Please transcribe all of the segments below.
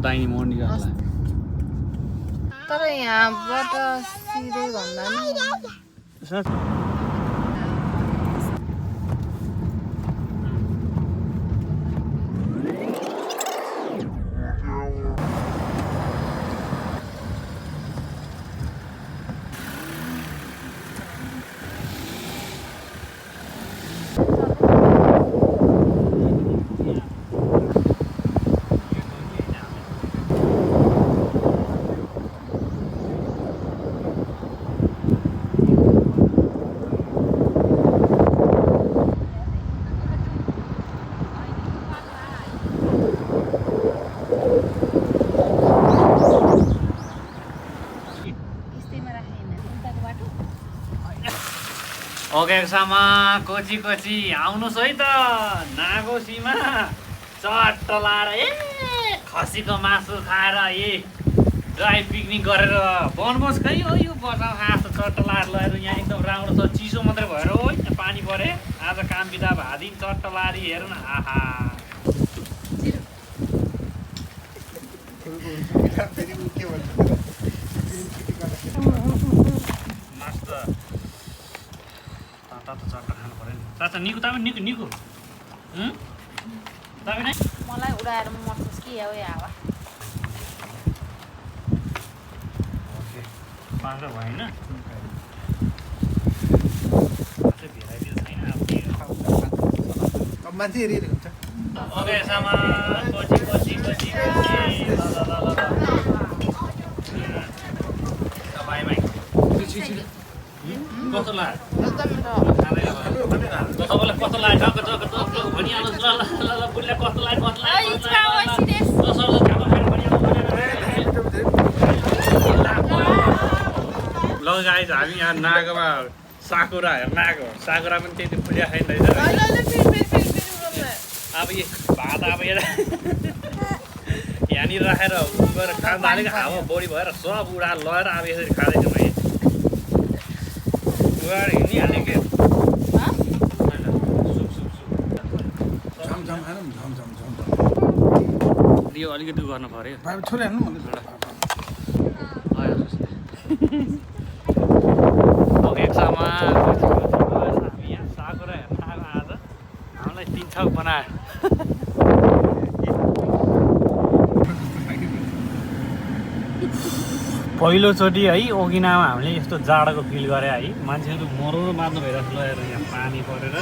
दाहिने मोड निकाल्ला तर यहाँबाट सिधै भन्दा नि ओके सामा कोची कोची आउनुहोस् है त नागोसीमा चट्ट लाएर खसीको मासु खाएर ड्राई पिकनिक गरेर बनबोस खै हो यो बर्षा खास चट्ट लाएर लगेर यहाँ एकदम राम्रो छ चिसो मात्रै भएर हो यहाँ पानी परे आज काम बिदा भादिन चट्ट लाएर हेर्नु न आहा मस्त चट्ट खानु पर्यो नि चाचा निको तपाईँ निको निको तपाईँ नै मलाई उडाएर मर्छस् कि हो या हावा ओके पाँच भएन भेराइटी छैन अब मान्छे हेरिरहेको हुन्छ okay Sama Kochi Kochi Kochi by by कस्तो लाग्यो तपाईँलाई कस्तो लाग्यो भनिहाल्नुहोस् ल बुढीलाई कस्तो लाग्यो ल गाइज हामी यहाँ नागमा साकुरा हेर्न आएको साकुरा पनि त्यति फुलिया छैन रहेछ अब यो भात अब यहाँनिर राखेर गएर खाँदा अलिक हावा बढी भएर सब उडा लगेर अब यसरी खाँदैछौँ है उडाएर हिँडिहाल्ने के यो अलिकति गर्नु पऱ्यो एकसामा हामी यहाँ साकुरा हेर्न आएको आज हामीलाई 3 छक बनायो पहिलोचोटि है ओकिनावामा हामीले यस्तो जाडोको फिल गरे है मान्छेहरू मरौरो मार्नु भइरहेको ल हेर्नु यहाँ पानी परेर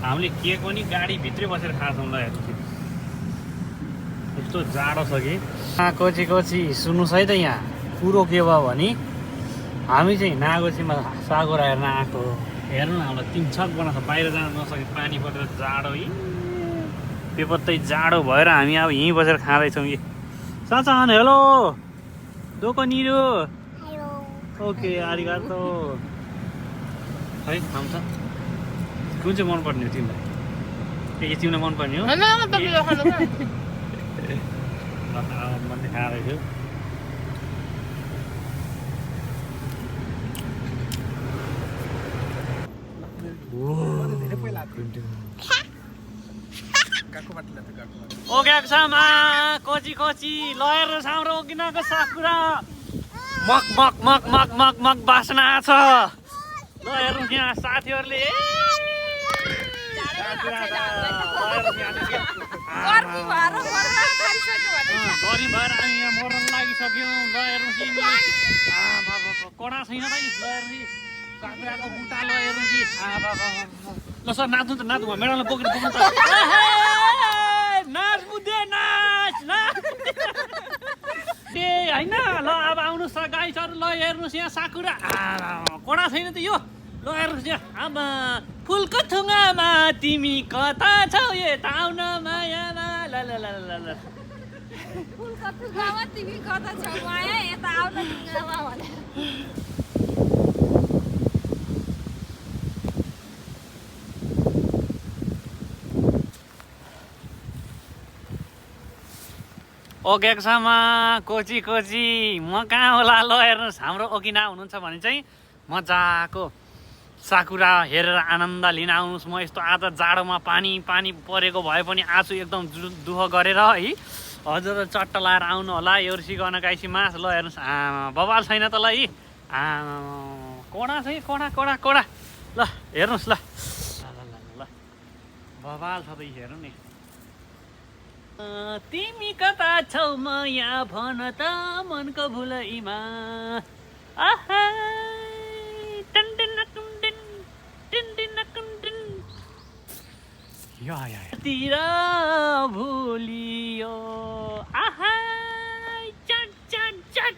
हामीले केक पनि गाडीभित्रै बसेर खान्छौँ ल हेर्नु यस्तो जाडो छ कि कोची कोची सुन्नुहोस् है त यहाँ कुरो के भयो भने हामी चाहिँ नागोसीमा साकुरा हेर्न आएको हेर्नु न हामीलाई 3 छक बनाएको बाहिर जान नसके पानी परेर जाडो बेपत्तै जाडो भएर हामी अब यहीँ बसेर खाँदैछौँ कि चाचा हेलो दोकानिरो ओके आरिगातो है आउँछ कुन चाहिँ मनपर्ने हो तिमीलाई के तिमीलाई मनपर्ने हो मैले खाँदैछु ओके सामा कोची कोची लयर साम्रो ओकिनाको साकुरा मक मक मक मक मक मक बास्ना छ ल हेरौँ यहाँ साथीहरूले गरी भएर हामी यहाँ मर्न लागिसक्यौँ ल हेरौँ कि कडा छैन त साकुराको बुट्टा ल हेरौँ कि ल सर नाच्नु त नाच्नु मेडालाई बोकेर बोक्नु त नाच बुद्धे नाच ए होइन ल अब आउनुहोस् त गाइसहरू ल हेर्नुहोस् यहाँ साकुरा कडा छैन त यो ल हेर्नुहोस् यहाँ अब फुलको थुङ्गामा तिमी कता छौ यता आउन मायामा ल ल ल ल ल फुलको थुङ्गामा तिमी कता छौ माया यता आउन थुङ्गामा भनेर ओके सामा कोची कोची म कहाँ होला ल हेर्नुहोस् हाम्रो ओकिना हुनुहुन्छ भने चाहिँ मजाको साकुरा हेरेर आनन्द लिन आउनुहोस् म यस्तो आज जाडोमा पानी परेको भए पनि आज एकदम दुःख गरेर है हजुर चट्ट लाएर आउनु होला एउर्सी गर्न गाइसी मास ल हेर्नुहोस् बबाल छैन त ल यी कोडा छ कोडा कोडा कोडा ल हेर्नुहोस् ल ल बबाल छ त हेर्नु नि तिमी कता छौ म यहाँ भन त मनको भुलैमा आहा तिर भुलियो आहा चट चट चट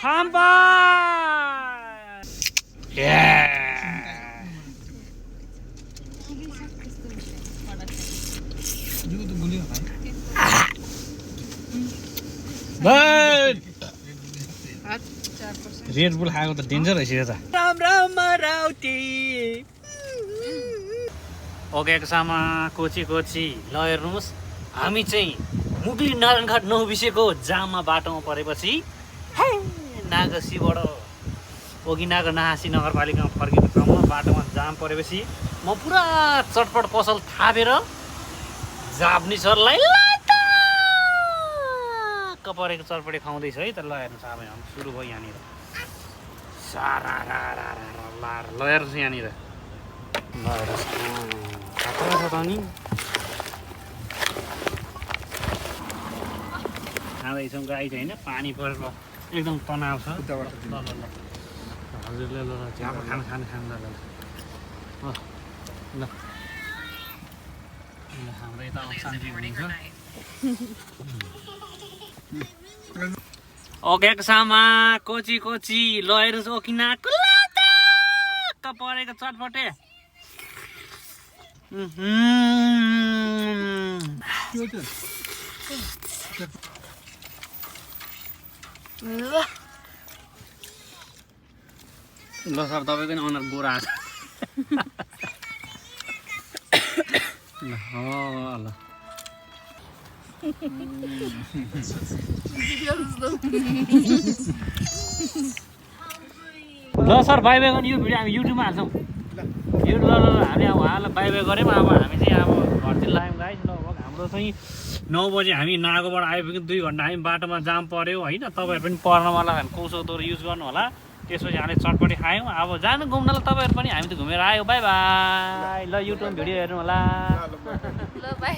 थाम्बा रेड बुल खाएको त डेन्जर रहेछ यो त राम राम राउटी ओकेको सामा कोची कोची ल हेर्नुहोस् हामी चाहिँ मुगली नारायणघाट नौबिसेको जाममा बाटोमा परेपछि नागसीबाट ओगिनाको नाहासी नगरपालिकामा फर्किने क्रममा बाटोमा जाम परेपछि म पुरा चटपट पसल थापेर जाप्नी सरलाई लाक परेको चटपटे खुवाउँदैछ है त ल हेर्नुहोस् अब हामी सुरु भयो यहाँनिर सारा ल हेर्नुहोस् यहाँनिर ल हेर्नुहोस् खतरा छ त नि खाँदैछौँ गाई चाहिँ होइन पानी परेर एकदम तनाव छ ल ल ल हजुरले ल खान खान खान ल ल हाम्रो यता अशान्ति हुन्छ ओकेको सामा कोची कोची ल हेर्नुहोस् ओकिनाको त परेको चटपटे ल सर तपाईँको नि अनुहार गोरा आएको ल सर बाई बाई गर्ने यो भिडियो हामी युट्युबमा हाल्छौँ युट्युब ल हामी अब उहाँलाई बाई बाई गऱ्यौँ अब हामी चाहिँ अब घरतिर लाग्यौँ गाइस लगभग हाम्रो चाहिँ 9 बजे हामी नागोबाट आइपुग्यौँ 2 घन्टा हामी बाटोमा जाम पर्यो होइन तपाईँहरू पनि पर्नवाला कोसो दोहोरो युज गर्नु होला त्यसपछि हामीले चटपटी खायौँ अब जानु घुम्नलाई तपाईँहरू पनि हामी त घुमेर आयो बाई बाई ल युट्युब भिडियो हेर्नु होला ल बाई